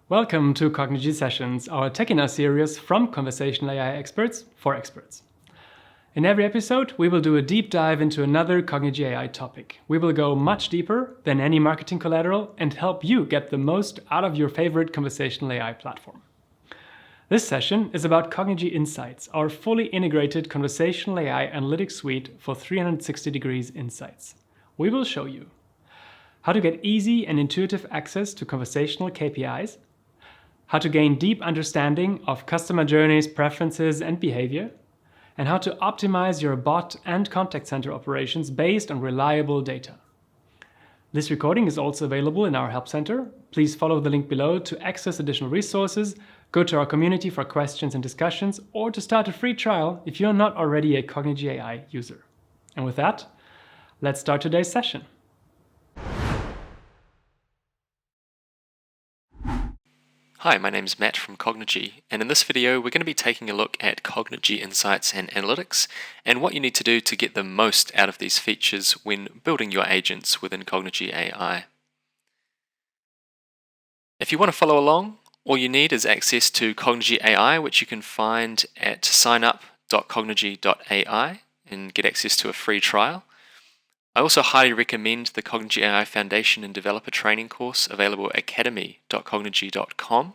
Welcome to Cognigy Sessions, our TechInner series from conversational AI experts for experts. In every episode, we will do a deep dive into another Cognigy AI topic. We will go much deeper than any marketing collateral and help you get the most out of your favorite conversational AI platform. This session is about Cognigy Insights, our fully integrated conversational AI analytics suite for 360-degree insights. We will show you how to get easy and intuitive access to conversational KPIs, how to gain deep understanding of customer journeys, preferences, and behavior, and how to optimize your bot and contact center operations based on reliable data. This recording is also available in our Help Center. Please follow the link below to access additional resources, go to our community for questions and discussions, or to start a free trial if you're not already a Cognigy AI user. And with that, let's start today's session. Hi, my name is Matt from Cognigy, and in this video we're going to be taking a look at Cognigy Insights and Analytics and what you need to do to get the most out of these features when building your agents within Cognigy AI. If you want to follow along, all you need is access to Cognigy AI, which you can find at signup.cognigy.ai and get access to a free trial. I also highly recommend the Cognigy AI Foundation and Developer Training course available at academy.cognigy.com.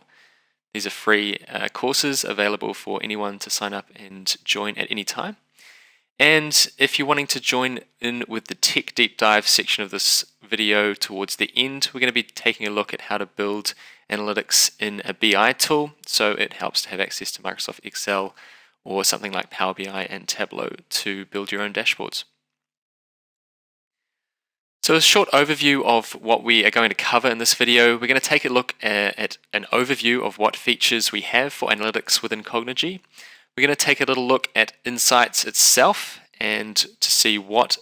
These are free courses available for anyone to sign up and join at any time. And if you're wanting to join in with the Tech Deep Dive section of this video towards the end, we're going to be taking a look at how to build analytics in a BI tool. So it helps to have access to Microsoft Excel or something like Power BI and Tableau to build your own dashboards. So a short overview of what we are going to cover in this video. We're going to take a look at an overview of what features we have for analytics within Cognigy. We're going to take a little look at Insights itself and to see what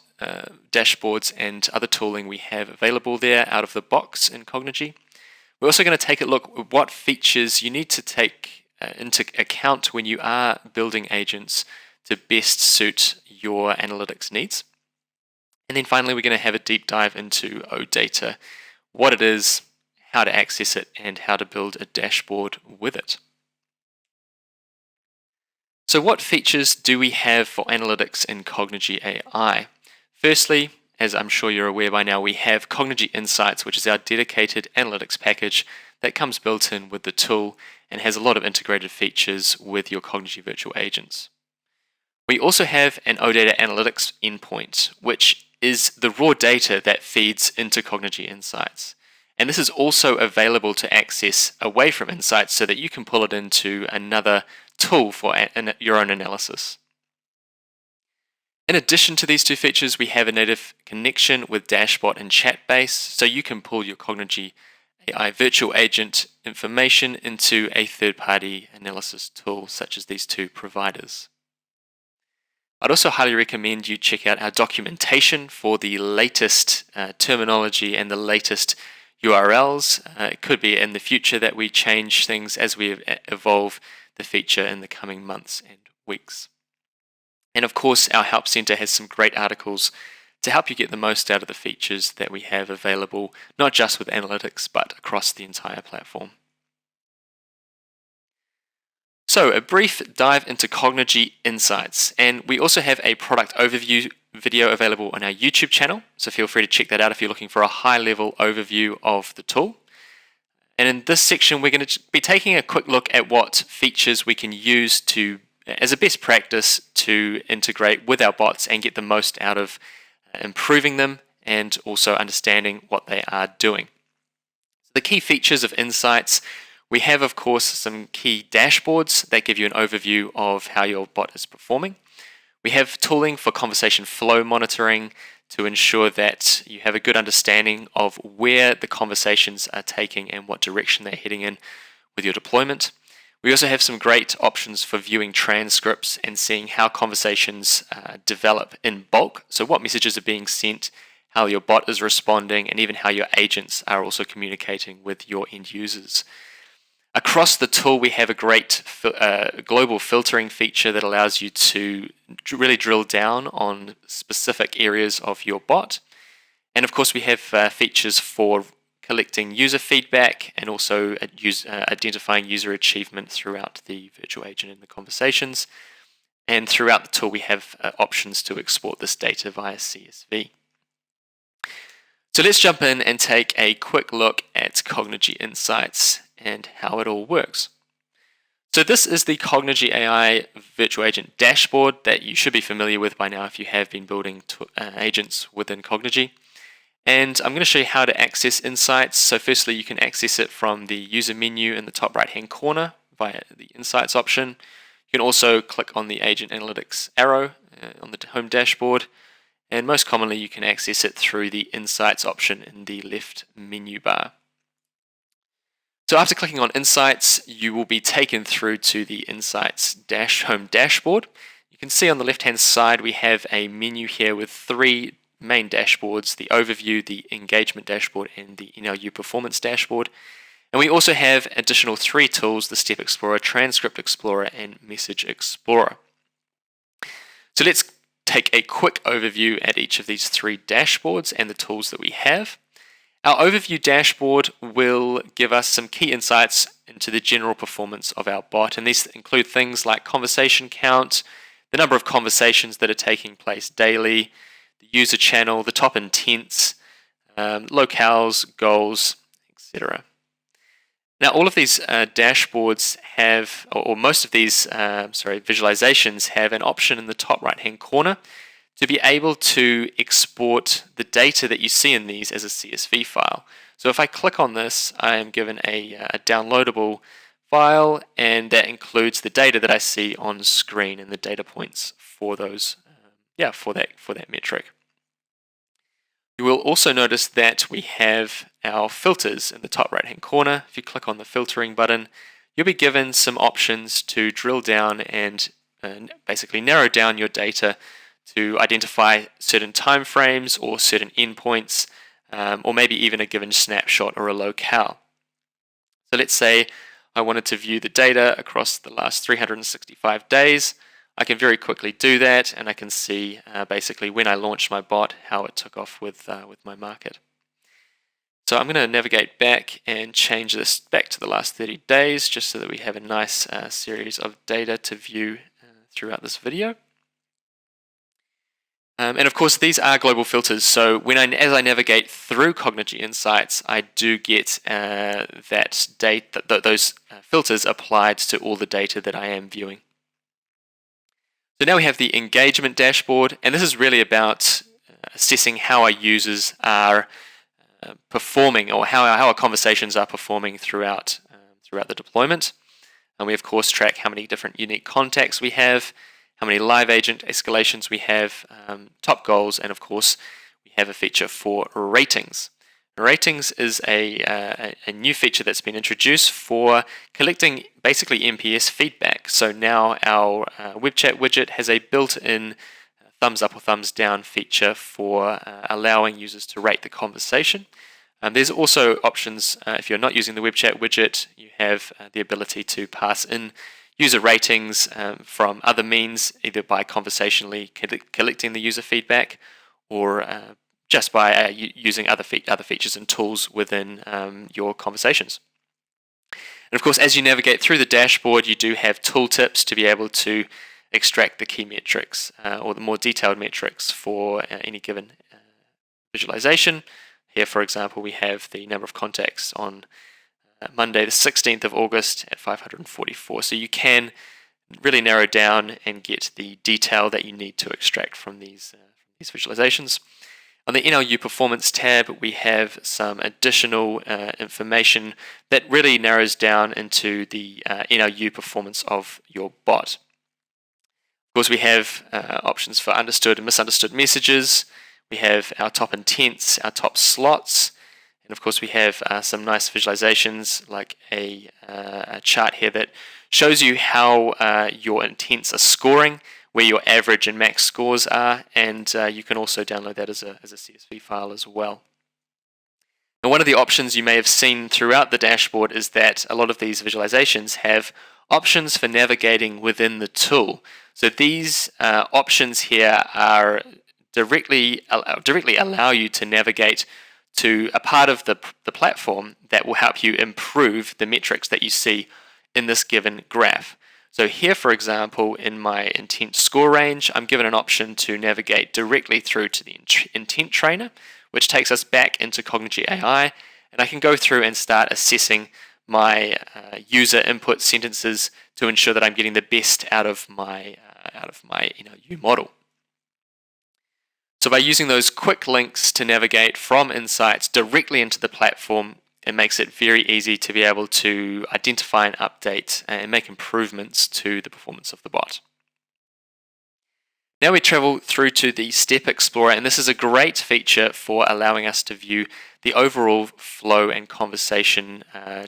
dashboards and other tooling we have available there out of the box in Cognigy. We're also going to take a look at what features you need to take into account when you are building agents to best suit your analytics needs. And then finally, we're going to have a deep dive into OData, what it is, how to access it, and how to build a dashboard with it. So what features do we have for analytics in Cognigy AI? Firstly, as I'm sure you're aware by now, we have Cognigy Insights, which is our dedicated analytics package that comes built in with the tool and has a lot of integrated features with your Cognigy virtual agents. We also have an OData Analytics endpoint, which is the raw data that feeds into Cognigy Insights. And this is also available to access away from Insights so that you can pull it into another tool for your own analysis. In addition to these two features, we have a native connection with Dashbot and Chatbase, so you can pull your Cognigy AI virtual agent information into a third-party analysis tool such as these two providers. I'd also highly recommend you check out our documentation for the latest terminology and the latest URLs. It could be in the future that we change things as we evolve the feature in the coming months and weeks. And of course, our Help Center has some great articles to help you get the most out of the features that we have available, not just with analytics, but across the entire platform. So a brief dive into Cognigy Insights, and we also have a product overview video available on our YouTube channel, so feel free to check that out if you're looking for a high-level overview of the tool. And in this section, we're going to be taking a quick look at what features we can use as a best practice to integrate with our bots and get the most out of improving them and also understanding what they are doing. The key features of Insights. We have, of course, some key dashboards that give you an overview of how your bot is performing. We have tooling for conversation flow monitoring to ensure that you have a good understanding of where the conversations are taking and what direction they're heading in with your deployment. We also have some great options for viewing transcripts and seeing how conversations develop in bulk. So what messages are being sent, how your bot is responding, and even how your agents are also communicating with your end users. Across the tool, we have a great global filtering feature that allows you to really drill down on specific areas of your bot. And of course, we have features for collecting user feedback and also identifying user achievement throughout the virtual agent in the conversations. And throughout the tool, we have options to export this data via CSV. So let's jump in and take a quick look at Cognigy Insights and how it all works. So this is the Cognigy AI Virtual Agent dashboard that you should be familiar with by now if you have been building agents within Cognigy. And I'm going to show you how to access Insights. So firstly, you can access it from the user menu in the top right-hand corner via the Insights option. You can also click on the Agent Analytics arrow on the home dashboard. And most commonly, you can access it through the Insights option in the left menu bar. So after clicking on Insights, you will be taken through to the Insights home dashboard. You can see on the left-hand side, we have a menu here with three main dashboards: the Overview, the Engagement dashboard, and the NLU Performance dashboard. And we also have additional three tools: the Step Explorer, Transcript Explorer, and Message Explorer. So let's take a quick overview at each of these three dashboards and the tools that we have. Our overview dashboard will give us some key insights into the general performance of our bot, and these include things like conversation count, the number of conversations that are taking place daily, the user channel, the top intents, locales, goals, etc. Now, all of these dashboards have, or most of these visualizations have an option in the top right-hand corner to be able to export the data that you see in these as a CSV file. So if I click on this, I am given a downloadable file, and that includes the data that I see on screen and the data points for those, for that metric. You will also notice that we have our filters in the top right-hand corner. If you click on the filtering button, you'll be given some options to drill down and basically narrow down your data to identify certain time frames or certain endpoints, or maybe even a given snapshot or a locale. So let's say I wanted to view the data across the last 365 days. I can very quickly do that, and I can see basically when I launched my bot, how it took off with my market. So I'm going to navigate back and change this back to the last 30 days, just so that we have a nice series of data to view throughout this video. And of course, these are global filters. So as I navigate through Cognigy Insights, I do get those filters applied to all the data that I am viewing. So now we have the engagement dashboard, and this is really about assessing how our users are performing, or how our conversations are performing throughout the deployment. And we of course track how many different unique contacts we have, how many live agent escalations we have, top goals, and of course we have a feature for ratings. Ratings is a new feature that's been introduced for collecting basically NPS feedback. So now our web chat widget has a built-in thumbs up or thumbs down feature for allowing users to rate the conversation. There's also options, if you're not using the web chat widget, you have the ability to pass in user ratings from other means, either by conversationally collecting the user feedback, or just by using other features and tools within your conversations. And of course, as you navigate through the dashboard, you do have tooltips to be able to extract the key metrics or the more detailed metrics for any given visualization. Here, for example, we have the number of contacts on Monday the 16th of August at 544. So you can really narrow down and get the detail that you need to extract from these visualizations. On the NLU Performance tab, we have some additional information that really narrows down into the NLU performance of your bot. Of course, we have options for understood and misunderstood messages. We have our top intents, our top slots, and of course we have some nice visualizations, like a chart here that shows you how your intents are scoring, where your average and max scores are, and you can also download that as a CSV file as well. Now, one of the options you may have seen throughout the dashboard is that a lot of these visualizations have options for navigating within the tool. So these options here are directly allow you to navigate to a part of the platform that will help you improve the metrics that you see in this given graph. So here, for example, in my intent score range, I'm given an option to navigate directly through to the intent trainer, which takes us back into Cognigy AI, and I can go through and start assessing my user input sentences to ensure that I'm getting the best out of my U model. So by using those quick links to navigate from insights directly into the platform, it makes it very easy to be able to identify and update and make improvements to the performance of the bot. Now we travel through to the Step Explorer, and this is a great feature for allowing us to view the overall flow and conversation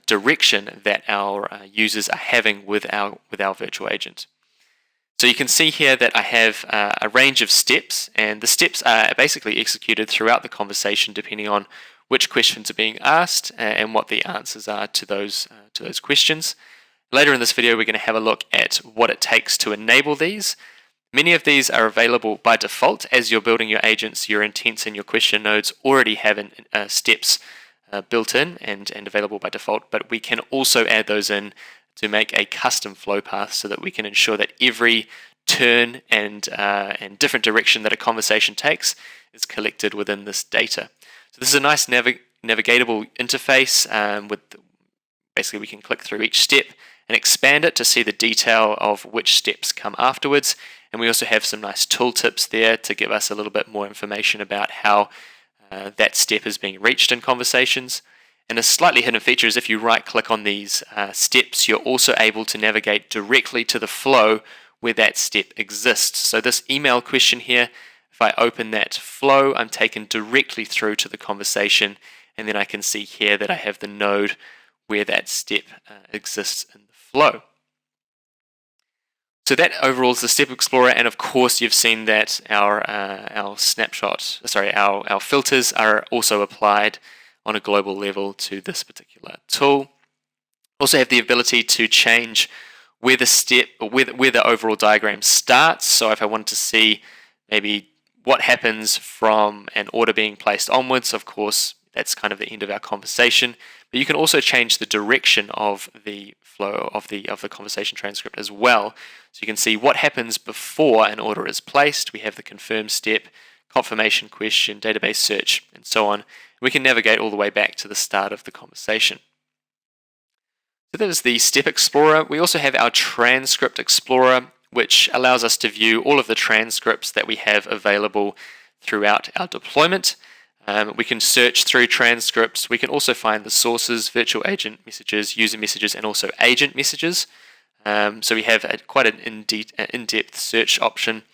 direction that our users are having with our virtual agent. So you can see here that I have a range of steps, and the steps are basically executed throughout the conversation depending on which questions are being asked and what the answers are to those questions. Later in this video, we're going to have a look at what it takes to enable these. Many of these are available by default. As you're building your agents, your intents and your question nodes already have steps built in and available by default, but we can also add those in to make a custom flow path so that we can ensure that every turn and different direction that a conversation takes is collected within this data. So this is a nice navigatable interface with basically we can click through each step and expand it to see the detail of which steps come afterwards. And we also have some nice tooltips there to give us a little bit more information about how that step is being reached in conversations. And a slightly hidden feature is if you right click on these steps, you're also able to navigate directly to the flow where that step exists. So this email question here, if I open that flow, I'm taken directly through to the conversation, and then I can see here that I have the node where that step exists in the flow. So that overall is the Step Explorer, and of course you've seen that our filters are also applied on a global level to this particular tool. Also have the ability to change where the overall diagram starts. So if I wanted to see maybe what happens from an order being placed onwards, of course, that's kind of the end of our conversation. But you can also change the direction of the flow of the conversation transcript as well. So you can see what happens before an order is placed. We have the confirm step, confirmation question, database search, and so on. We can navigate all the way back to the start of the conversation. So that is the Step Explorer. We also have our Transcript Explorer, which allows us to view all of the transcripts that we have available throughout our deployment. We can search through transcripts. We can also find the sources, virtual agent messages, user messages, and also agent messages. So we have quite an in-depth search option.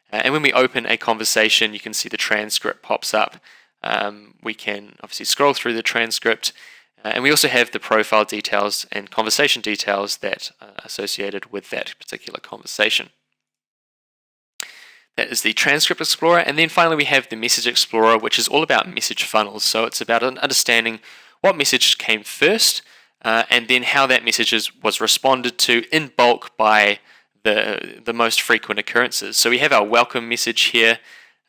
And when we open a conversation, you can see the transcript pops up. We can obviously scroll through the transcript. And we also have the profile details and conversation details that are associated with that particular conversation. That is the Transcript Explorer. And then finally, we have the Message Explorer, which is all about message funnels. So it's about understanding what message came first and then how that message was responded to in bulk by the most frequent occurrences. So we have our welcome message here.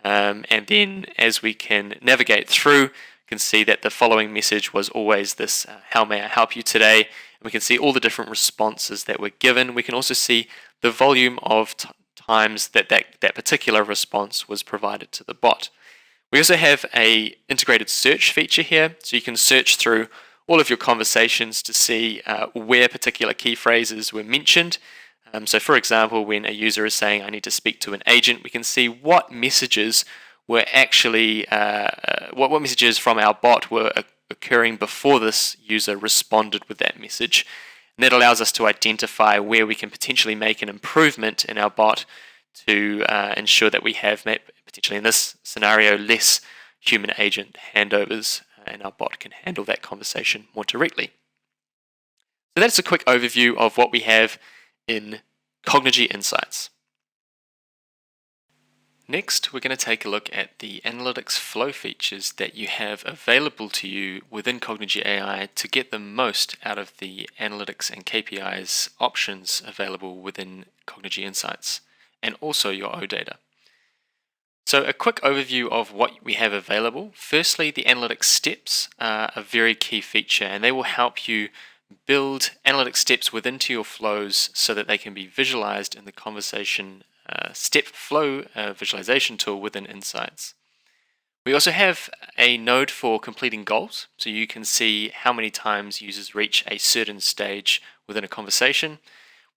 And then as we can navigate through, you can see that the following message was always this, how may I help you today? And we can see all the different responses that were given. We can also see the volume of times that particular response was provided to the bot. We also have an integrated search feature here, so you can search through all of your conversations to see where particular key phrases were mentioned. So for example, when a user is saying, I need to speak to an agent, we can see what messages were actually, what messages from our bot were occurring before this user responded with that message. And that allows us to identify where we can potentially make an improvement in our bot to ensure that we have, potentially in this scenario, less human agent handovers and our bot can handle that conversation more directly. So that's a quick overview of what we have in Cognigy Insights. Next, we're going to take a look at the analytics flow features that you have available to you within Cognigy AI to get the most out of the analytics and KPIs options available within Cognigy Insights and also your OData. So a quick overview of what we have available. Firstly, the analytics steps are a very key feature, and they will help you build analytic steps within your flows so that they can be visualized in the conversation step flow visualization tool within Insights. We also have a node for completing goals, so you can see how many times users reach a certain stage within a conversation.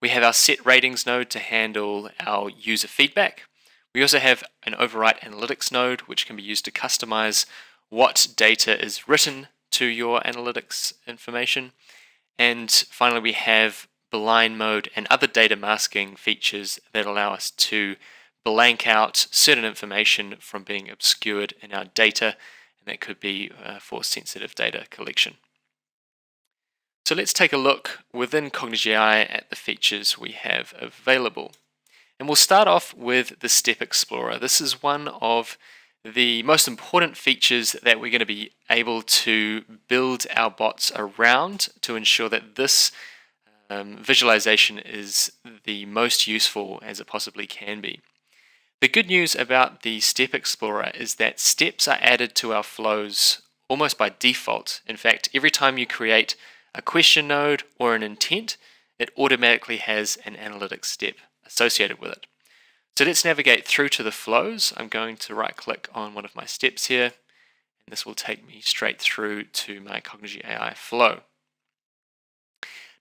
We have our set ratings node to handle our user feedback. We also have an overwrite analytics node, which can be used to customize what data is written to your analytics information. And finally, we have blind mode and other data masking features that allow us to blank out certain information from being obscured in our data, and that could be for sensitive data collection. So let's take a look within Cognigy AI at the features we have available. And we'll start off with the Step Explorer. This is one of the most important features that we're going to be able to build our bots around to ensure that this visualization is the most useful as it possibly can be. The good news about the Step Explorer is that steps are added to our flows almost by default. In fact, every time you create a question node or an intent, it automatically has an analytics step associated with it. So let's navigate through to the flows. I'm going to right click on one of my steps here, and this will take me straight through to my Cognigy AI flow.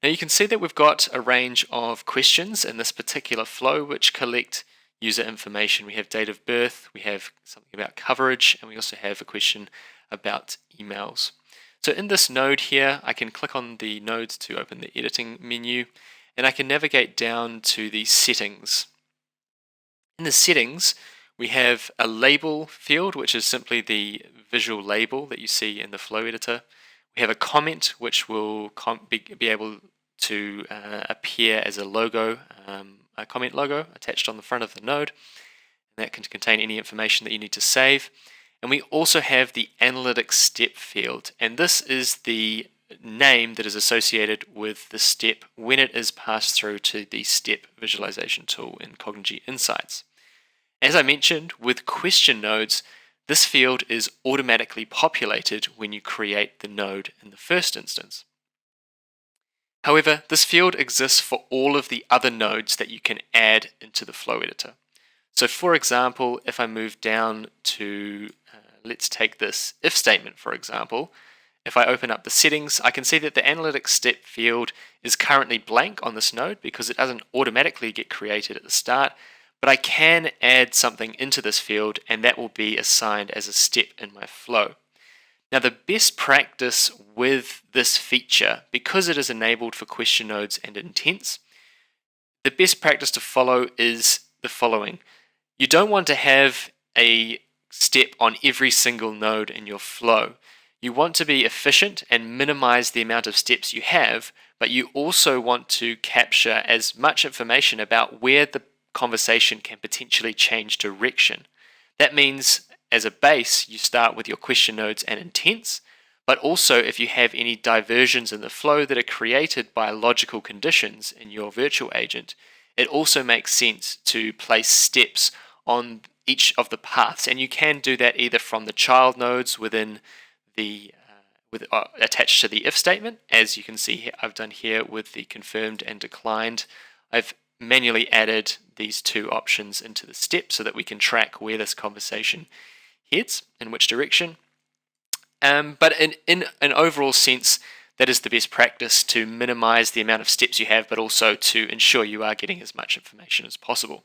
Now you can see that we've got a range of questions in this particular flow which collect user information. We have date of birth, we have something about coverage, and we also have a question about emails. So in this node here, I can click on the nodes to open the editing menu, and I can navigate down to the settings. In the settings, we have a label field, which is simply the visual label that you see in the flow editor. We have a comment, which will be able to appear as a logo, a comment logo attached on the front of the node. And that can contain any information that you need to save. And we also have the analytics step field, and this is the name that is associated with the step when it is passed through to the step visualization tool in Cognigy Insights. As I mentioned, with question nodes, this field is automatically populated when you create the node in the first instance. However, this field exists for all of the other nodes that you can add into the flow editor. So for example, if I move down to, let's take this if statement for example, if I open up the settings, I can see that the analytics step field is currently blank on this node because it doesn't automatically get created at the start, but I can add something into this field and that will be assigned as a step in my flow. Now the best practice with this feature, because it is enabled for question nodes and intents, the best practice to follow is the following. You don't want to have a step on every single node in your flow. You want to be efficient and minimize the amount of steps you have, but you also want to capture as much information about where the conversation can potentially change direction. That means as a base, you start with your question nodes and intents, but also if you have any diversions in the flow that are created by logical conditions in your virtual agent, it also makes sense to place steps on each of the paths, and you can do that either from the child nodes within the attached to the if statement, as you can see here, I've done here with the confirmed and declined. I've manually added these two options into the step so that we can track where this conversation heads, in which direction. But in an overall sense, that is the best practice to minimize the amount of steps you have, but also to ensure you are getting as much information as possible.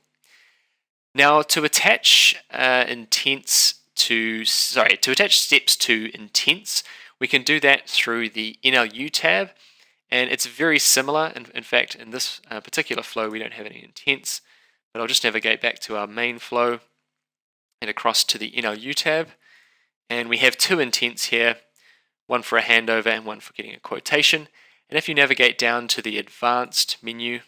Now, to attach steps to intents, we can do that through the NLU tab, and it's very similar. In fact, in this particular flow, we don't have any intents, but I'll just navigate back to our main flow and across to the NLU tab, and we have two intents here, one for a handover and one for getting a quotation. And if you navigate down to the advanced menu,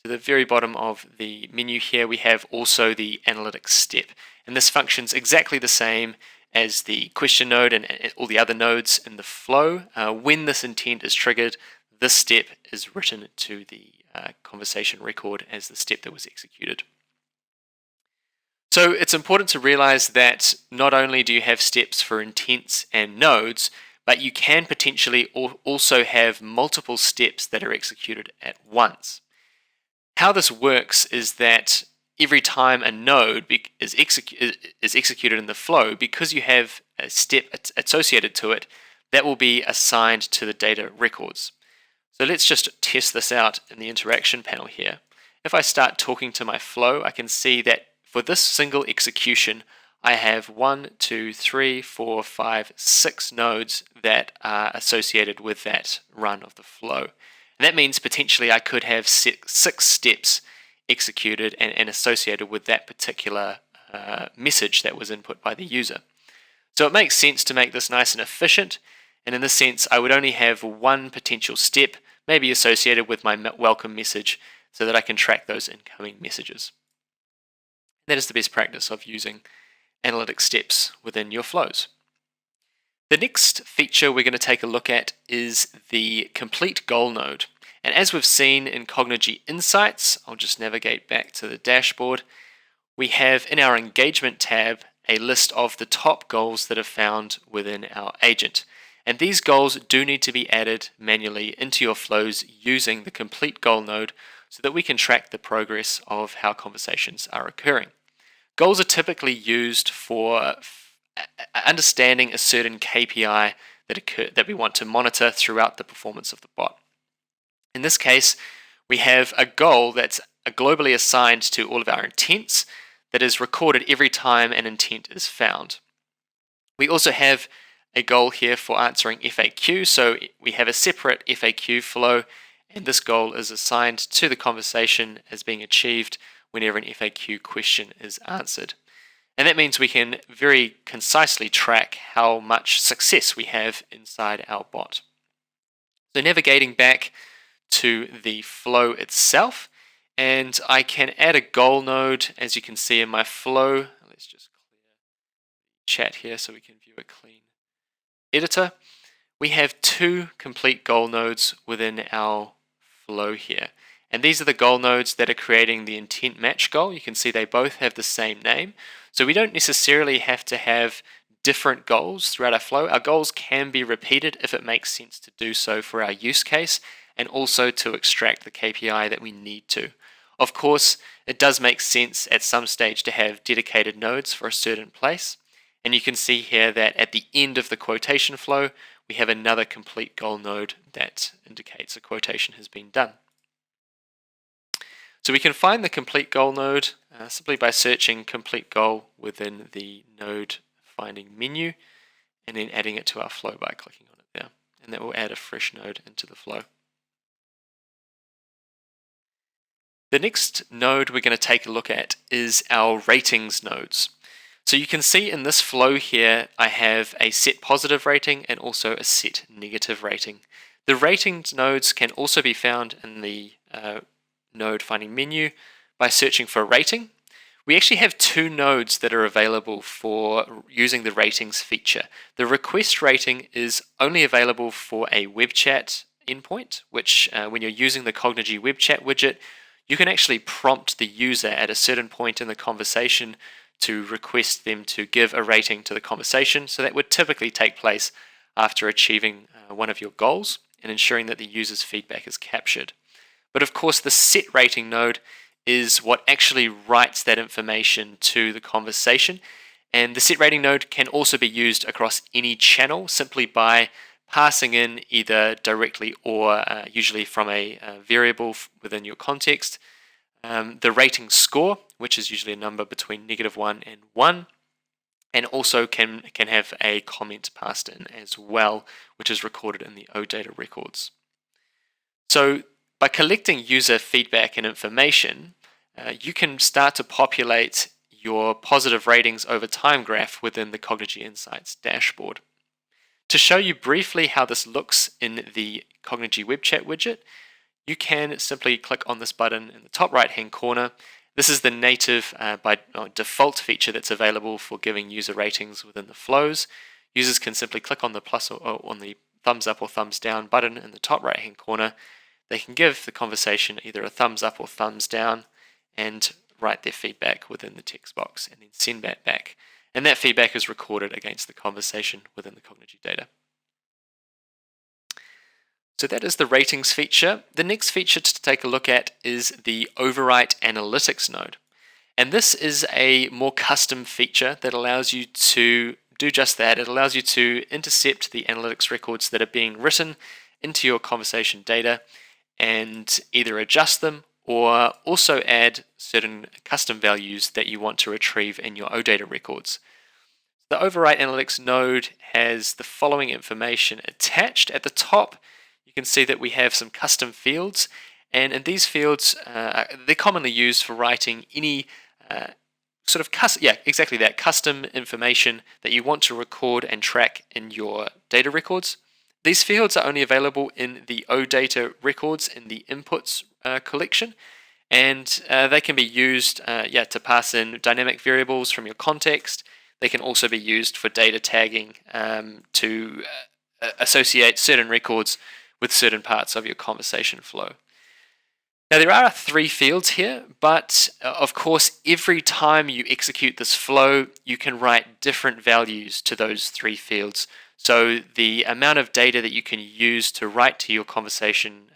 to the very bottom of the menu here, we have also the analytics step, and this functions exactly the same as the question node and all the other nodes in the flow. When this intent is triggered, this step is written to the conversation record as the step that was executed. So it's important to realize that not only do you have steps for intents and nodes, but you can potentially also have multiple steps that are executed at once. How this works is that every time a node is executed in the flow, because you have a step associated to it, that will be assigned to the data records. So let's just test this out in the interaction panel here. If I start talking to my flow, I can see that for this single execution, I have 1, 2, 3, 4, 5, 6 nodes that are associated with that run of the flow. And that means potentially I could have 6 steps executed and associated with that particular message that was input by the user. So it makes sense to make this nice and efficient, and in this sense I would only have one potential step, maybe associated with my welcome message, so that I can track those incoming messages. That is the best practice of using analytic steps within your flows. The next feature we're going to take a look at is the complete goal node. And as we've seen in Cognigy Insights, I'll just navigate back to the dashboard, we have in our engagement tab a list of the top goals that are found within our agent. And these goals do need to be added manually into your flows using the complete goal node so that we can track the progress of how conversations are occurring. Goals are typically used for understanding a certain KPI that we want to monitor throughout the performance of the bot. In this case, we have a goal that's globally assigned to all of our intents that is recorded every time an intent is found. We also have a goal here for answering FAQ, so we have a separate FAQ flow, and this goal is assigned to the conversation as being achieved whenever an FAQ question is answered. And that means we can very concisely track how much success we have inside our bot. So navigating back to the flow itself, and I can add a goal node, as you can see in my flow. Let's just clear chat here so we can view a clean editor. We have 2 complete goal nodes within our flow here. And these are the goal nodes that are creating the intent match goal. You can see they both have the same name. So we don't necessarily have to have different goals throughout our flow. Our goals can be repeated if it makes sense to do so for our use case, and also to extract the KPI that we need to. Of course, it does make sense at some stage to have dedicated nodes for a certain place. And you can see here that at the end of the quotation flow, we have another complete goal node that indicates a quotation has been done. So we can find the complete goal node simply by searching complete goal within the node finding menu, and then adding it to our flow by clicking on it there. And that will add a fresh node into the flow. The next node we're going to take a look at is our ratings nodes. So you can see in this flow here, I have a set positive rating and also a set negative rating. The ratings nodes can also be found in the node finding menu by searching for rating. We actually have 2 nodes that are available for using the ratings feature. The request rating is only available for a web chat endpoint, which when you're using the Cognigy web chat widget, you can actually prompt the user at a certain point in the conversation to request them to give a rating to the conversation. So that would typically take place after achieving one of your goals and ensuring that the user's feedback is captured. But of course, the set rating node is what actually writes that information to the conversation. And the set rating node can also be used across any channel simply by passing in either directly or usually from a variable within your context, the rating score, which is usually a number between -1 and 1, and also can have a comment passed in as well, which is recorded in the OData records. So by collecting user feedback and information, you can start to populate your positive ratings over time graph within the Cognigy Insights dashboard. To show you briefly how this looks in the Cognigy web chat widget, you can simply click on this button in the top right hand corner. This is the native by default feature that's available for giving user ratings within the flows. Users can simply click on the plus or on the thumbs up or thumbs down button in the top right hand corner. They can give the conversation either a thumbs up or thumbs down and write their feedback within the text box and then send that back. And that feedback is recorded against the conversation within the Cognigy data. So that is the ratings feature. The next feature to take a look at is the overwrite analytics node. And this is a more custom feature that allows you to do just that. It allows you to intercept the analytics records that are being written into your conversation data and either adjust them or also add certain custom values that you want to retrieve in your OData records. The overwrite analytics node has the following information attached. At the top, you can see that we have some custom fields, and in these fields, they're commonly used for writing any custom information that you want to record and track in your data records. These fields are only available in the OData records in the inputs collection, and they can be used to pass in dynamic variables from your context. They can also be used for data tagging to associate certain records with certain parts of your conversation flow. Now there are 3 fields here, but of course every time you execute this flow, you can write different values to those 3 fields. So the amount of data that you can use to write to your conversation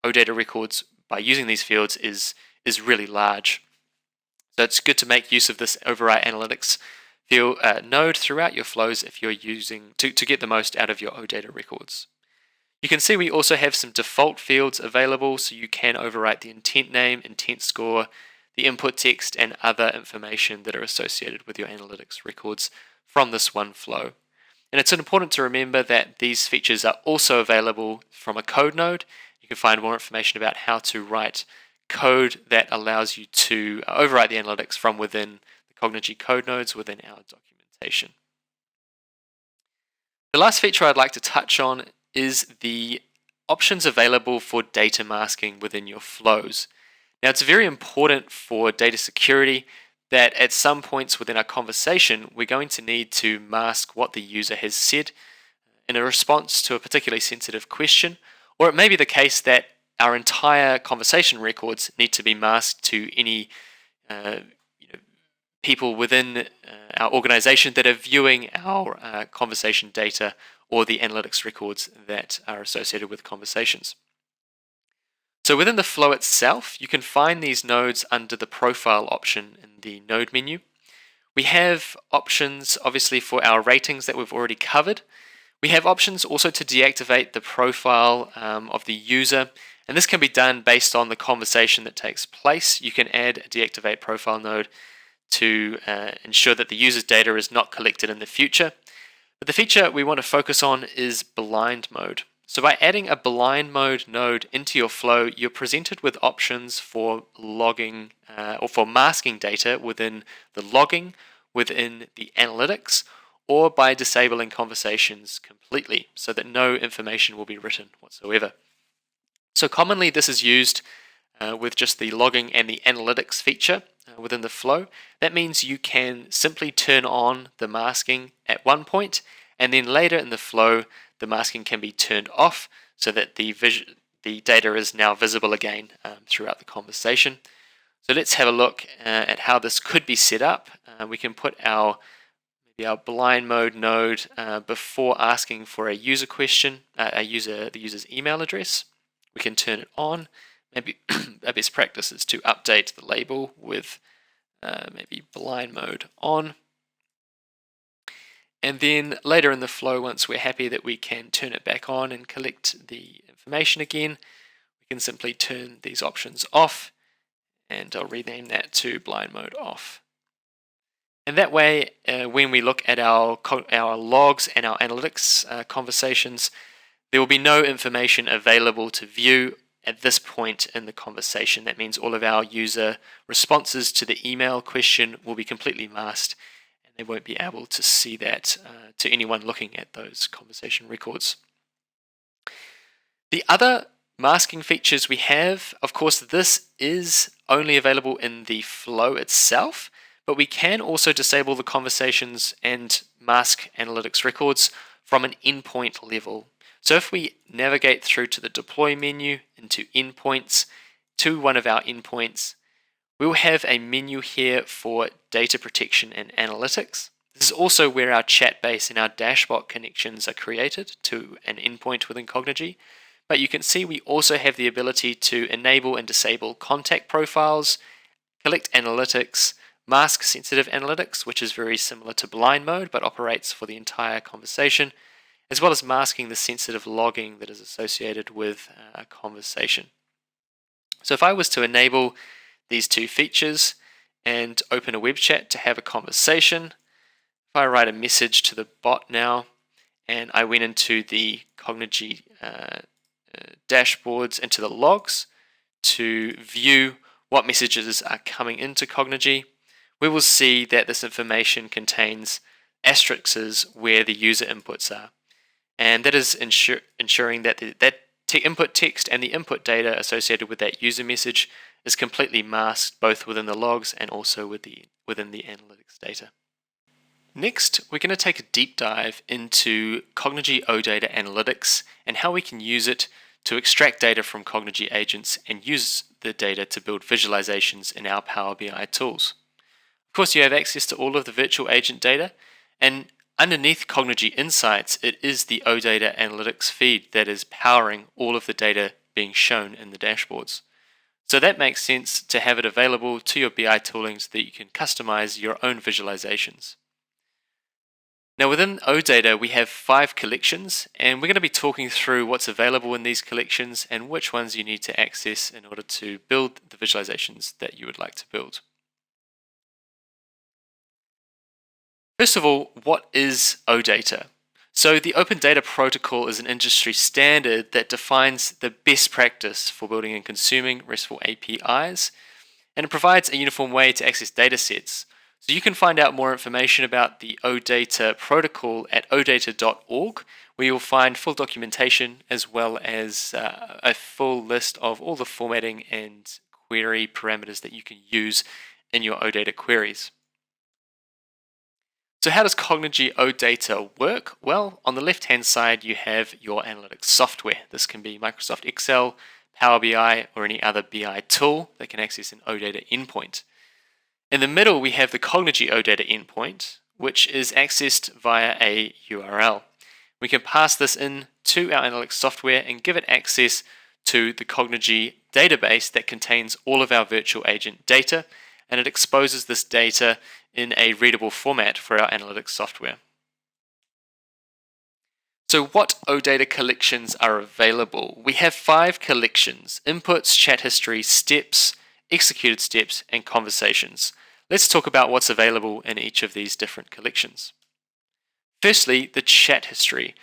OData records by using these fields is really large. So it's good to make use of this overwrite analytics field node throughout your flows if you're using to get the most out of your OData records. You can see we also have some default fields available, so you can overwrite the intent name, intent score, the input text, and other information that are associated with your analytics records from this one flow. And it's important to remember that these features are also available from a code node. You can find more information about how to write code that allows you to overwrite the analytics from within the Cognigy code nodes within our documentation. The last feature I'd like to touch on is the options available for data masking within your flows. Now it's very important for data security that at some points within our conversation we're going to need to mask what the user has said in a response to a particularly sensitive question, or it may be the case that our entire conversation records need to be masked to any people within our organization that are viewing our conversation data or the analytics records that are associated with conversations. So within the flow itself, you can find these nodes under the profile option in the node menu. We have options obviously for our ratings that we've already covered. We have options also to deactivate the profile of the user, and this can be done based on the conversation that takes place. You can add a deactivate profile node to ensure that the user's data is not collected in the future. But the feature we want to focus on is blind mode. So by adding a blind mode node into your flow, you're presented with options for logging or for masking data within the logging, within the analytics, or by disabling conversations completely so that no information will be written whatsoever. So commonly this is used with just the logging and the analytics feature within the flow. That means you can simply turn on the masking at one point, and then later in the flow the masking can be turned off so that the data is now visible again throughout the conversation. So let's have a look at how this could be set up. We can put our blind mode node before asking for a user question, the user's email address. We can turn it on. Maybe a best practice is to update the label with maybe blind mode on. And then later in the flow, once we're happy that we can turn it back on and collect the information again, we can simply turn these options off, and I'll rename that to blind mode off. And that way, when we look at our logs and our analytics conversations, there will be no information available to view at this point in the conversation. That means all of our user responses to the email question will be completely masked, and they won't be able to see that to anyone looking at those conversation records. The other masking features we have, of course, this is only available in the flow itself, but we can also disable the conversations and mask analytics records from an endpoint level. So if we navigate through to the deploy menu into endpoints to one of our endpoints, We will have a menu here for data protection and analytics. This is also where our chat base and our dashbot connections are created to an endpoint within Cognigy. But you can see we also have the ability to enable and disable contact profiles, collect analytics, mask sensitive analytics, which is very similar to blind mode but operates for the entire conversation, as well as masking the sensitive logging that is associated with a conversation. So if I was to enable these two features and open a web chat to have a conversation, if I write a message to the bot now and I went into the Cognigy dashboards, into the logs to view what messages are coming into Cognigy, we will see that this information contains asterisks where the user inputs are. And that is ensuring that that input text and the input data associated with that user message is completely masked both within the logs and also within the analytics data. Next, we're going to take a deep dive into Cognigy OData Analytics and how we can use it to extract data from Cognigy agents and use the data to build visualizations in our Power BI tools. Of course, you have access to all of the virtual agent data, and underneath Cognigy Insights, it is the OData Analytics feed that is powering all of the data being shown in the dashboards. So that makes sense to have it available to your BI tooling so that you can customize your own visualizations. Now within OData, we have 5 collections, and we're going to be talking through what's available in these collections and which ones you need to access in order to build the visualizations that you would like to build. First of all, what is OData? So the Open Data Protocol is an industry standard that defines the best practice for building and consuming RESTful APIs, and it provides a uniform way to access datasets. So you can find out more information about the OData protocol at odata.org, where you'll find full documentation as well as a full list of all the formatting and query parameters that you can use in your OData queries. So how does Cognigy OData work? Well, on the left-hand side, you have your analytics software. This can be Microsoft Excel, Power BI, or any other BI tool that can access an OData endpoint. In the middle, we have the Cognigy OData endpoint, which is accessed via a URL. We can pass this in to our analytics software and give it access to the Cognigy database that contains all of our virtual agent data, and it exposes this data in a readable format for our analytics software. So what OData collections are available? We have 5 collections: inputs, chat history, steps, executed steps, and conversations. Let's talk about what's available in each of these different collections. Firstly, the chat history.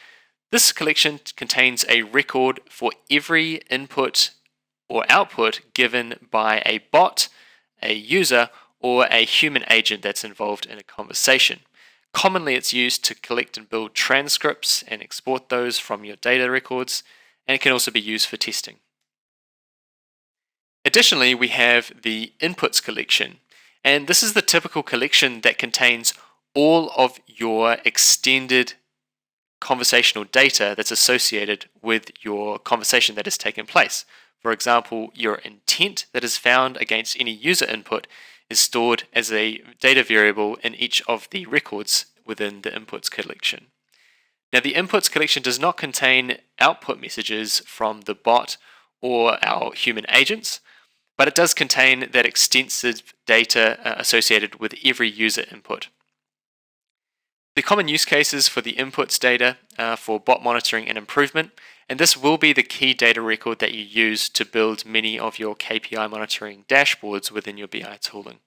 This collection contains a record for every input or output given by a bot, a user, or a human agent that's involved in a conversation. Commonly, it's used to collect and build transcripts and export those from your data records, and it can also be used for testing. Additionally, we have the inputs collection, and this is the typical collection that contains all of your extended conversational data that's associated with your conversation that has taken place. For example, your intent that is found against any user input is stored as a data variable in each of the records within the inputs collection. Now, the inputs collection does not contain output messages from the bot or our human agents, but it does contain that extensive data associated with every user input. The common use cases for the inputs data for bot monitoring and improvement, and this will be the key data record that you use to build many of your KPI monitoring dashboards within your BI tooling.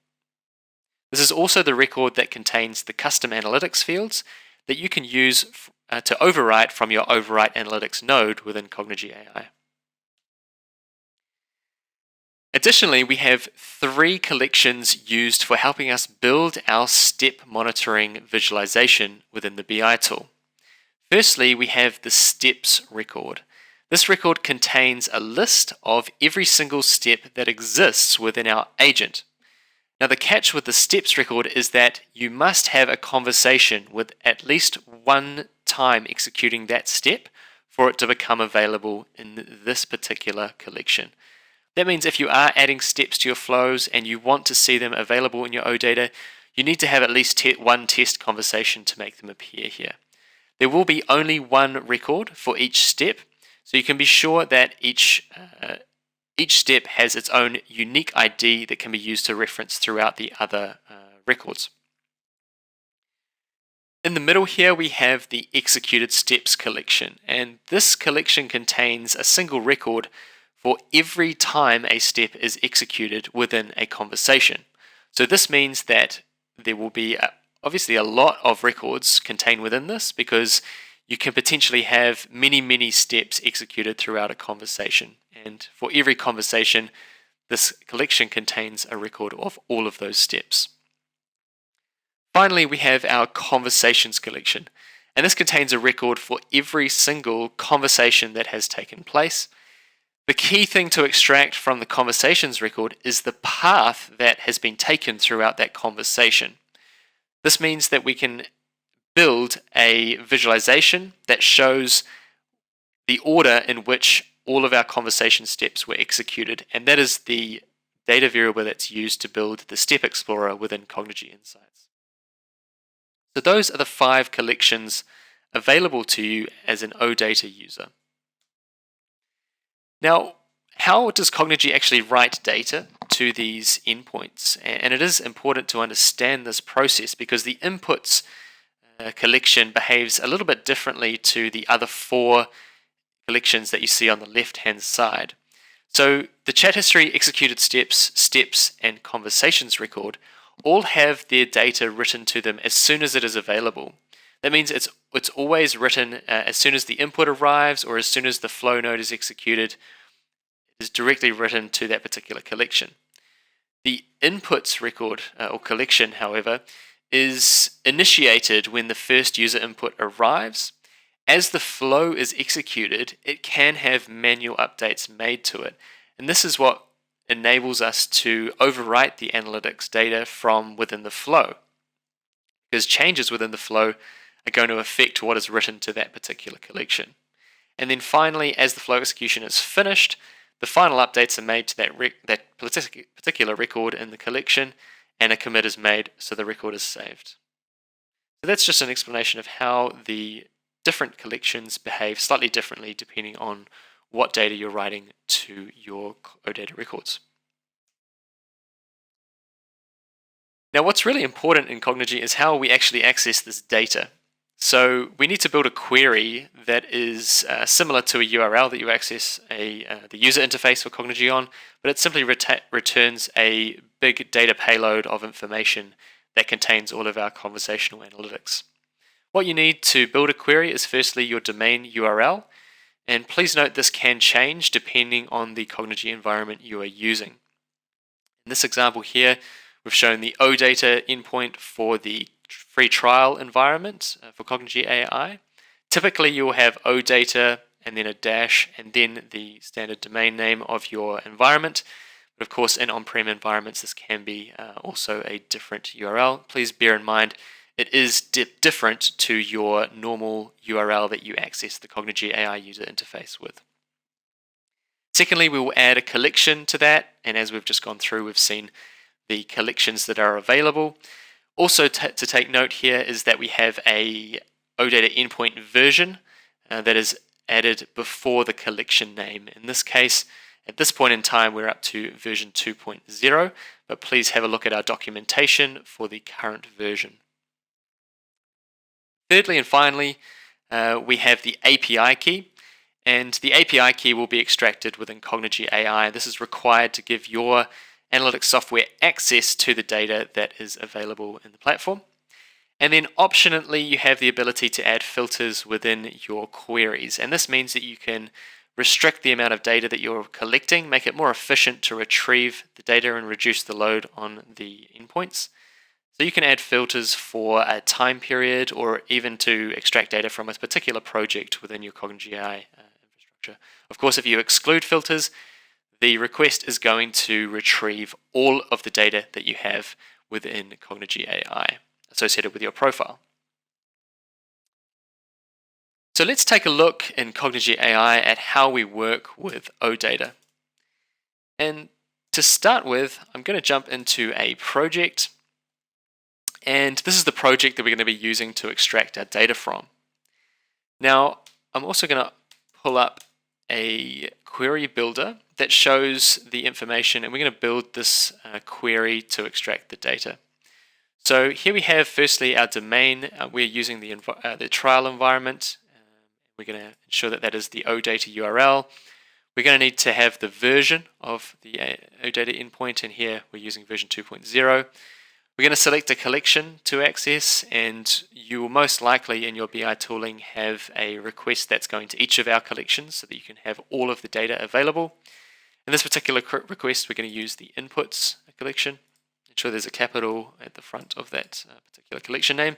This is also the record that contains the custom analytics fields that you can use to overwrite from your overwrite analytics node within Cognigy AI. Additionally, we have 3 collections used for helping us build our step monitoring visualization within the BI tool. Firstly, we have the steps record. This record contains a list of every single step that exists within our agent. Now, the catch with the steps record is that you must have a conversation with at least one time executing that step for it to become available in this particular collection. That means if you are adding steps to your flows and you want to see them available in your OData, you need to have at least one test conversation to make them appear here. There will be only one record for each step, so you can be sure that each step has its own unique ID that can be used to reference throughout the other records. In the middle here we have the executed steps collection, and this collection contains a single record for every time a step is executed within a conversation. So this means that there will be obviously a lot of records contained within this, because you can potentially have many steps executed throughout a conversation. And for every conversation, this collection contains a record of all of those steps. Finally, we have our conversations collection, and this contains a record for every single conversation that has taken place. The key thing to extract from the conversations record is the path that has been taken throughout that conversation. This means that we can build a visualization that shows the order in which all of our conversation steps were executed, and that is the data variable that's used to build the Step Explorer within Cognigy Insights. So those are the 5 collections available to you as an OData user. Now, how does Cognigy actually write data to these endpoints? And it is important to understand this process, because the inputs collection behaves a little bit differently to the other 4 collections that you see on the left-hand side. So the chat history, executed steps, and conversations record all have their data written to them as soon as it is available. That means it's always written as soon as the input arrives, or as soon as the flow node is executed. It is directly written to that particular collection. The inputs record or collection, however, is initiated when the first user input arrives. As the flow is executed, it can have manual updates made to it. And this is what enables us to overwrite the analytics data from within the flow, because changes within the flow are going to affect what is written to that particular collection. And then finally, as the flow execution is finished, the final updates are made to that particular record in the collection, and a commit is made, so the record is saved. So that's just an explanation of how the different collections behave slightly differently depending on what data you're writing to your OData records. Now, what's really important in Cognigy is how we actually access this data. So we need to build a query that is similar to a URL that you access the user interface for Cognigy on, but it simply returns a big data payload of information that contains all of our conversational analytics. What you need to build a query is firstly your domain URL, and please note this can change depending on the Cognigy environment you are using. In this example here, we've shown the OData endpoint for the free trial environment for Cognigy AI. Typically you will have OData and then a dash and then the standard domain name of your environment. But of course in on-prem environments this can be also a different URL. Please bear in mind it is different to your normal URL that you access the Cognigy AI user interface with. Secondly, we will add a collection to that, and as we've just gone through, we've seen the collections that are available. Also to take note here is that we have a OData endpoint version that is added before the collection name. In this case, at this point in time, we're up to version 2.0, but please have a look at our documentation for the current version. Thirdly and finally, we have the API key, and the API key will be extracted within Cognigy AI. This is required to give your analytics software access to the data that is available in the platform. And then optionally, you have the ability to add filters within your queries, and this means that you can restrict the amount of data that you're collecting, make it more efficient to retrieve the data and reduce the load on the endpoints. So you can add filters for a time period or even to extract data from a particular project within your Cognigy AI infrastructure. Of course, if you exclude filters, the request is going to retrieve all of the data that you have within Cognigy AI associated with your profile. So let's take a look in Cognigy AI at how we work with OData. And to start with, I'm going to jump into a project. And this is the project that we're going to be using to extract our data from. Now, I'm also going to pull up a query builder that shows the information, and we're going to build this query to extract the data. So here we have, firstly, our domain. We're using the trial environment. We're going to ensure that that is the OData URL. We're going to need to have the version of the OData endpoint, and here we're using version 2.0. We're going to select a collection to access, and you will most likely in your BI tooling have a request that's going to each of our collections so that you can have all of the data available. In this particular request, we're going to use the inputs collection. Ensure there's a capital at the front of that particular collection name.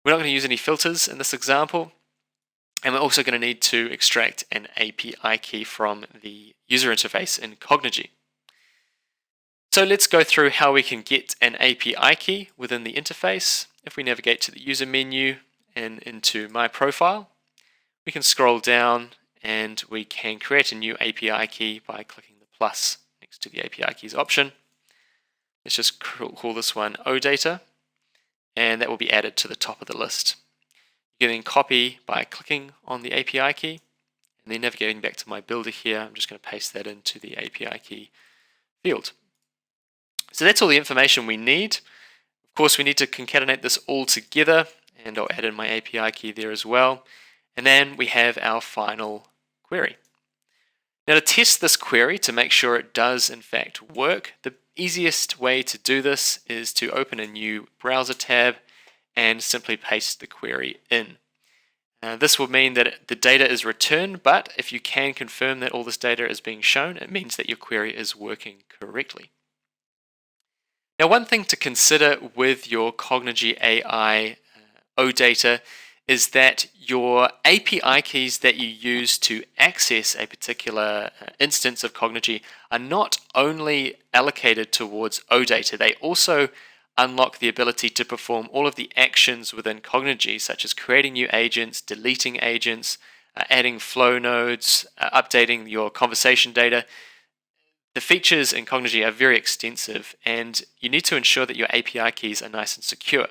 We're not going to use any filters in this example. And we're also going to need to extract an API key from the user interface in Cognigy. So let's go through how we can get an API key within the interface. If we navigate to the user menu and into My Profile, we can scroll down and we can create a new API key by clicking the plus next to the API keys option. Let's just call this one OData, and that will be added to the top of the list. You can then copy by clicking on the API key, and then navigating back to my builder here, I'm just going to paste that into the API key field. So that's all the information we need. Of course, we need to concatenate this all together, and I'll add in my API key there as well. And then we have our final query. Now, to test this query to make sure it does in fact work, the easiest way to do this is to open a new browser tab and simply paste the query in. This will mean that the data is returned, but if you can confirm that all this data is being shown, it means that your query is working correctly. Now, one thing to consider with your Cognigy AI OData is that your API keys that you use to access a particular instance of Cognigy are not only allocated towards OData, they also unlock the ability to perform all of the actions within Cognigy, such as creating new agents, deleting agents, adding flow nodes, updating your conversation data. The features in Cognigy are very extensive, and you need to ensure that your API keys are nice and secure.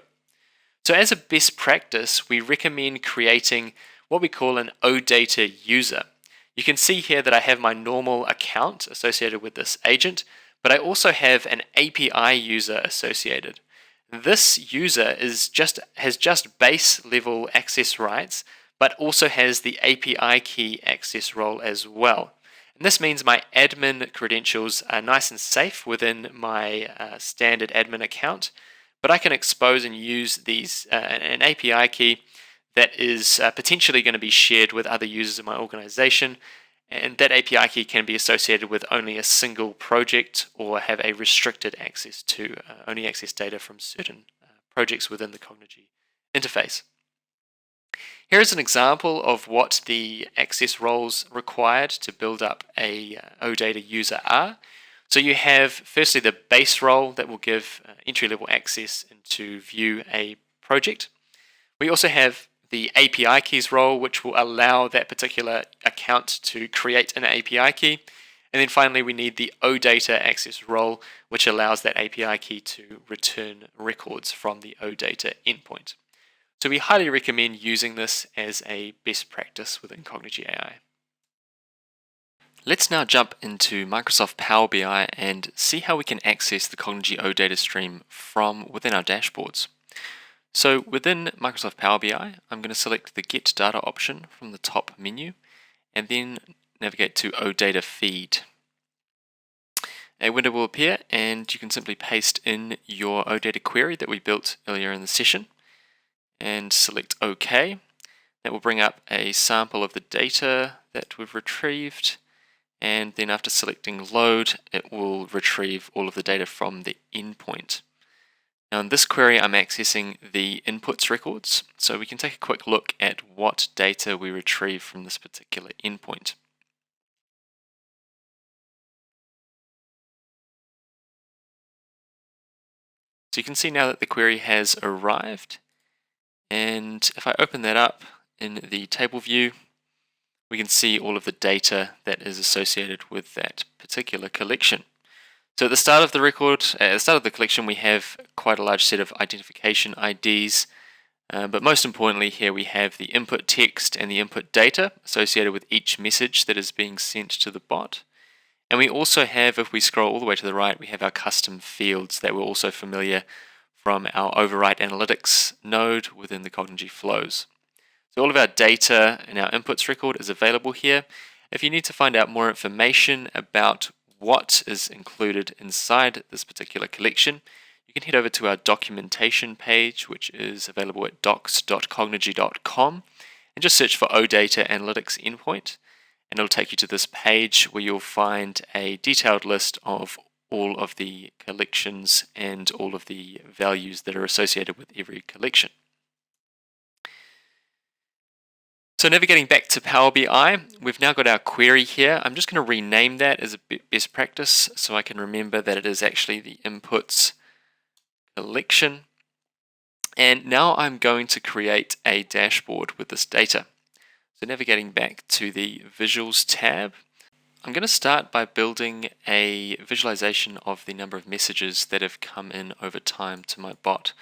So as a best practice, we recommend creating what we call an OData user. You can see here that I have my normal account associated with this agent, but I also have an API user associated. This user has just base level access rights, but also has the API key access role as well. And this means my admin credentials are nice and safe within my standard admin account, but I can expose and use an API key that is potentially going to be shared with other users in my organization. And that API key can be associated with only a single project or have a restricted access to only access data from certain projects within the Cognigy interface. Here is an example of what the access roles required to build up a OData user are. So you have firstly the base role that will give entry-level access into view a project. We also have the API keys role, which will allow that particular account to create an API key. And then finally, we need the OData access role, which allows that API key to return records from the OData endpoint. So we highly recommend using this as a best practice within Cognigy AI. Let's now jump into Microsoft Power BI and see how we can access the Cognigy OData stream from within our dashboards. So within Microsoft Power BI, I'm going to select the Get Data option from the top menu and then navigate to OData Feed. A window will appear and you can simply paste in your OData query that we built earlier in the session and select OK. That will bring up a sample of the data that we've retrieved, and then after selecting Load, it will retrieve all of the data from the endpoint. Now in this query, I'm accessing the inputs records, so we can take a quick look at what data we retrieve from this particular endpoint. So you can see now that the query has arrived, and if I open that up in the table view, we can see all of the data that is associated with that particular collection. So at the start of the collection, we have quite a large set of identification IDs, but most importantly here we have the input text and the input data associated with each message that is being sent to the bot. And we also have, if we scroll all the way to the right, we have our custom fields that we're also familiar from our Overwrite Analytics node within the Cognigy flows. So all of our data in our inputs record is available here. If you need to find out more information about what is included inside this particular collection, you can head over to our documentation page, which is available at docs.cognigy.com, and just search for OData Analytics Endpoint, and it'll take you to this page where you'll find a detailed list of all of the collections and all of the values that are associated with every collection. So navigating back to Power BI, we've now got our query here. I'm just going to rename that as a best practice so I can remember that it is actually the inputs collection. And now I'm going to create a dashboard with this data. So navigating back to the Visuals tab, I'm going to start by building a visualization of the number of messages that have come in over time to my bot.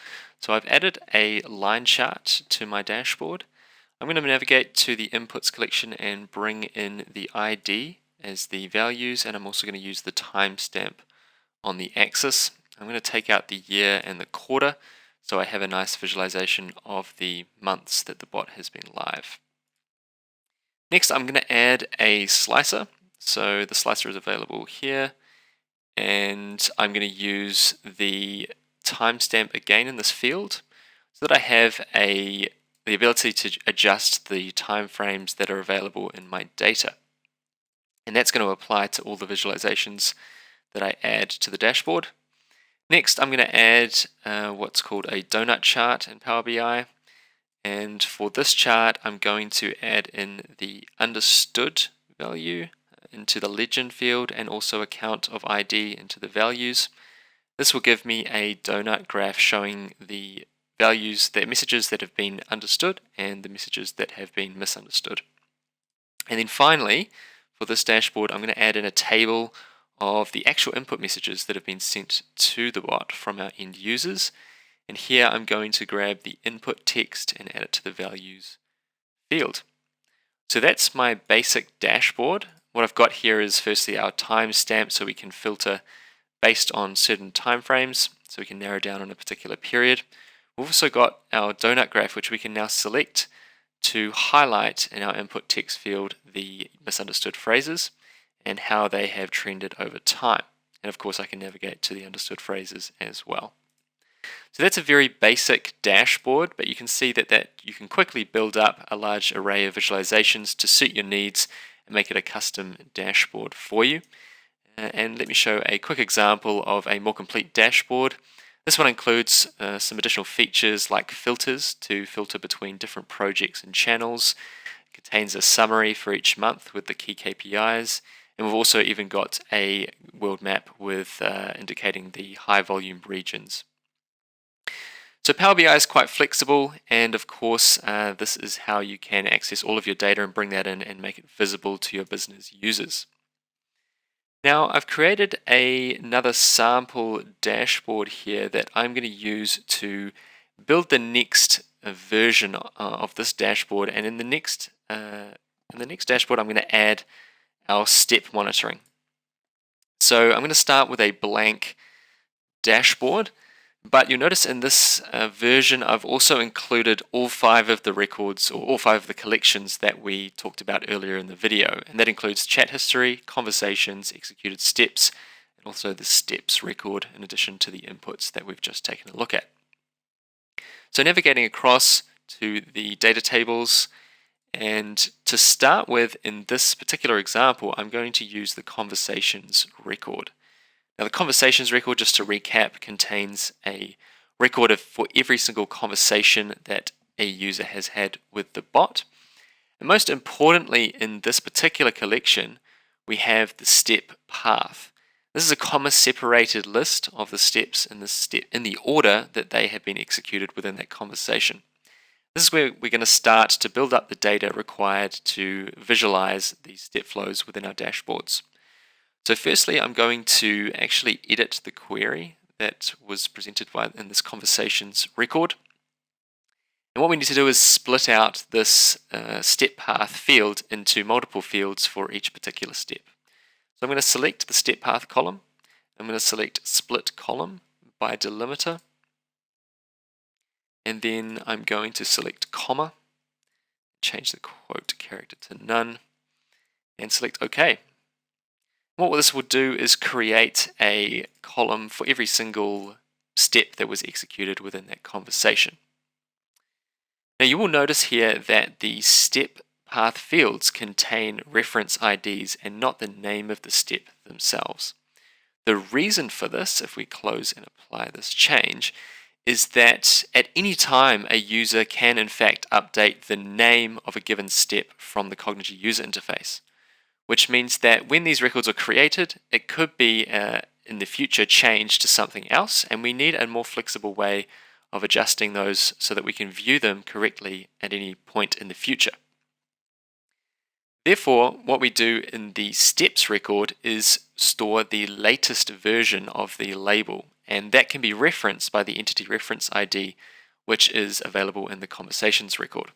So I've added a line chart to my dashboard. I'm going to navigate to the inputs collection and bring in the ID as the values, and I'm also going to use the timestamp on the axis. I'm going to take out the year and the quarter so I have a nice visualization of the months that the bot has been live. Next, I'm going to add a slicer. So the slicer is available here, and I'm going to use the timestamp again in this field so that I have the ability to adjust the time frames that are available in my data. And that's going to apply to all the visualizations that I add to the dashboard. Next, I'm going to add what's called a donut chart in Power BI. And for this chart, I'm going to add in the understood value into the legend field and also a count of ID into the values. This will give me a donut graph showing the values, the messages that have been understood and the messages that have been misunderstood. And then finally, for this dashboard, I'm going to add in a table of the actual input messages that have been sent to the bot from our end users. And here I'm going to grab the input text and add it to the values field. So that's my basic dashboard. What I've got here is firstly our timestamp, so we can filter based on certain time frames, so we can narrow down on a particular period. We've also got our donut graph, which we can now select to highlight in our input text field the misunderstood phrases and how they have trended over time. And of course, I can navigate to the understood phrases as well. So that's a very basic dashboard, but you can see that you can quickly build up a large array of visualizations to suit your needs and make it a custom dashboard for you. And let me show a quick example of a more complete dashboard. This one includes some additional features like filters to filter between different projects and channels. It contains a summary for each month with the key KPIs, and we've also even got a world map with indicating the high volume regions. So Power BI is quite flexible, and of course this is how you can access all of your data and bring that in and make it visible to your business users. Now I've created another sample dashboard here that I'm going to use to build the next version of this dashboard, and in the next dashboard I'm going to add our step monitoring. So I'm going to start with a blank dashboard, but you'll notice in this version I've also included all 5 of the records, or all 5 of the collections that we talked about earlier in the video, and that includes chat history, conversations, executed steps, and also the steps record in addition to the inputs that we've just taken a look at. So navigating across to the data tables, and to start with in this particular example I'm going to use the conversations record. Now the conversations record, just to recap, contains a record for every single conversation that a user has had with the bot. And most importantly, in this particular collection, we have the step path. This is a comma-separated list of the steps in the order that they have been executed within that conversation. This is where we're going to start to build up the data required to visualize these step flows within our dashboards. So firstly, I'm going to actually edit the query that was presented in this conversations record. And what we need to do is split out this step path field into multiple fields for each particular step. So I'm going to select the step path column. I'm going to select split column by delimiter. And then I'm going to select comma, change the quote character to none, and select OK. What this will do is create a column for every single step that was executed within that conversation. Now you will notice here that the step path fields contain reference IDs and not the name of the step themselves. The reason for this, if we close and apply this change, is that at any time a user can in fact update the name of a given step from the Cognigy user interface, which means that when these records are created, it could be in the future changed to something else, and we need a more flexible way of adjusting those so that we can view them correctly at any point in the future. Therefore, what we do in the steps record is store the latest version of the label, and that can be referenced by the entity reference ID, which is available in the conversations record.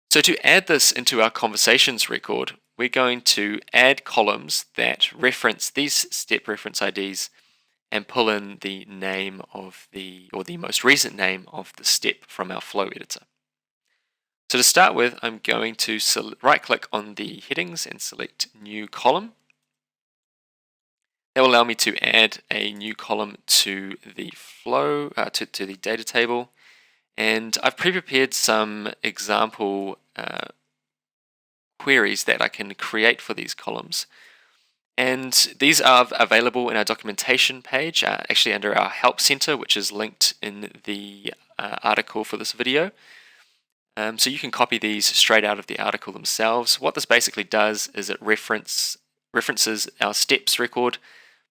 So to add this into our conversations record, we're going to add columns that reference these step reference IDs and pull in the name of the most recent name of the step from our flow editor. So to start with, I'm going to right-click on the headings and select New Column. That will allow me to add a new column to the flow, to the data table. And I've pre-prepared some example queries that I can create for these columns. And these are available in our documentation page, actually under our Help Center, which is linked in the article for this video. So you can copy these straight out of the article themselves. What this basically does is it references our steps record,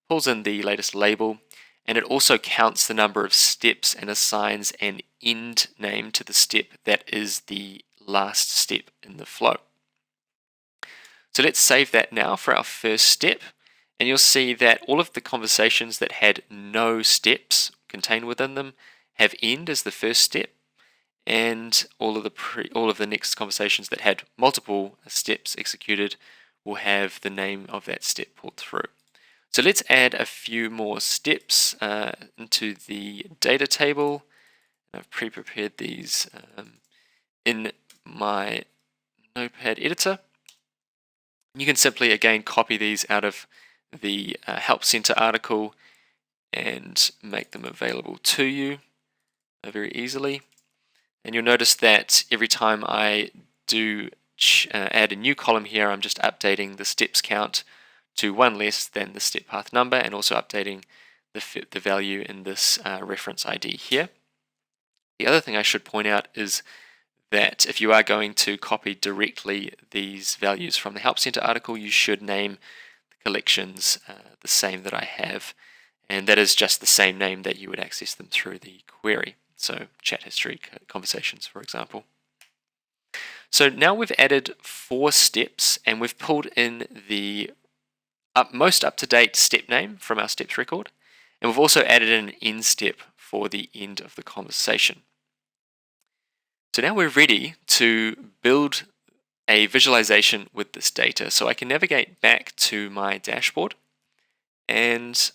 pulls in the latest label, and it also counts the number of steps and assigns an end name to the step that is the last step in the flow. So let's save that now for our first step, and you'll see that all of the conversations that had no steps contained within them have end as the first step, and all of the next conversations that had multiple steps executed will have the name of that step pulled through. So let's add a few more steps into the data table. I've pre-prepared these in my Notepad editor. You can simply again copy these out of the Help Center article and make them available to you very easily. And you'll notice that every time I do add a new column here, I'm just updating the steps count to one less than the step path number, and also updating the value in this reference ID here. The other thing I should point out is that if you are going to copy directly these values from the Help Center article, you should name the collections the same that I have, and that is just the same name that you would access them through the query. So chat history conversations, for example. So now we've added 4 steps, and we've pulled in the most up-to-date step name from our steps record, and we've also added an end step for the end of the conversation. So now we're ready to build a visualization with this data. So I can navigate back to my dashboard, and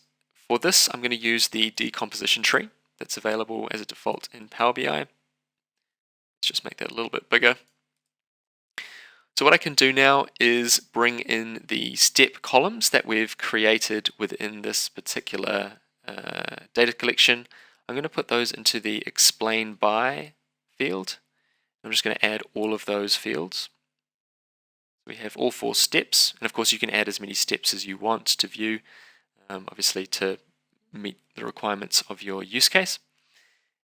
for this I'm going to use the decomposition tree that's available as a default in Power BI. Let's just make that a little bit bigger. So what I can do now is bring in the step columns that we've created within this particular data collection. I'm going to put those into the explain by field. I'm just going to add all of those fields. We have all 4 steps, and of course you can add as many steps as you want to view, obviously to meet the requirements of your use case.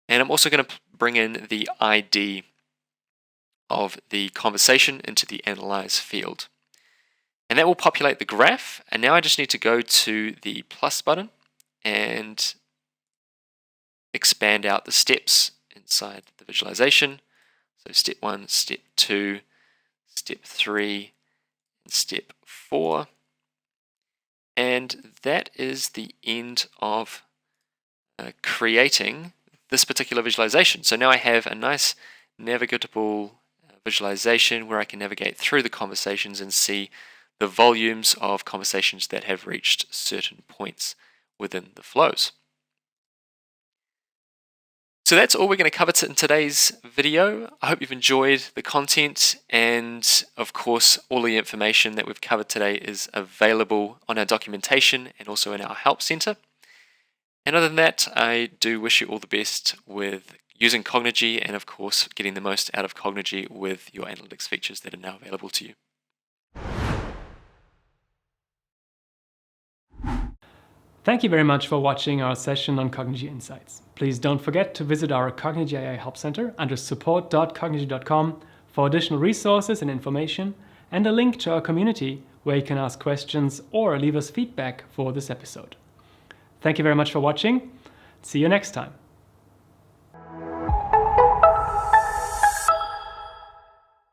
And I'm also going to bring in the ID of the conversation into the analyze field. And that will populate the graph, and now I just need to go to the plus button and expand out the steps inside the visualization. So step 1, step 2, step 3, and step 4. And that is the end of creating this particular visualization. So now I have a nice navigable visualization where I can navigate through the conversations and see the volumes of conversations that have reached certain points within the flows. So that's all we're going to cover in today's video. I hope you've enjoyed the content, and of course all the information that we've covered today is available on our documentation and also in our help center. And other than that, I do wish you all the best with using Cognigy and of course getting the most out of Cognigy with your analytics features that are now available to you. Thank you very much for watching our session on Cognigy Insights. Please don't forget to visit our Cognigy AI Help Center under support.cognigy.com for additional resources and information, and a link to our community where you can ask questions or leave us feedback for this episode. Thank you very much for watching. See you next time.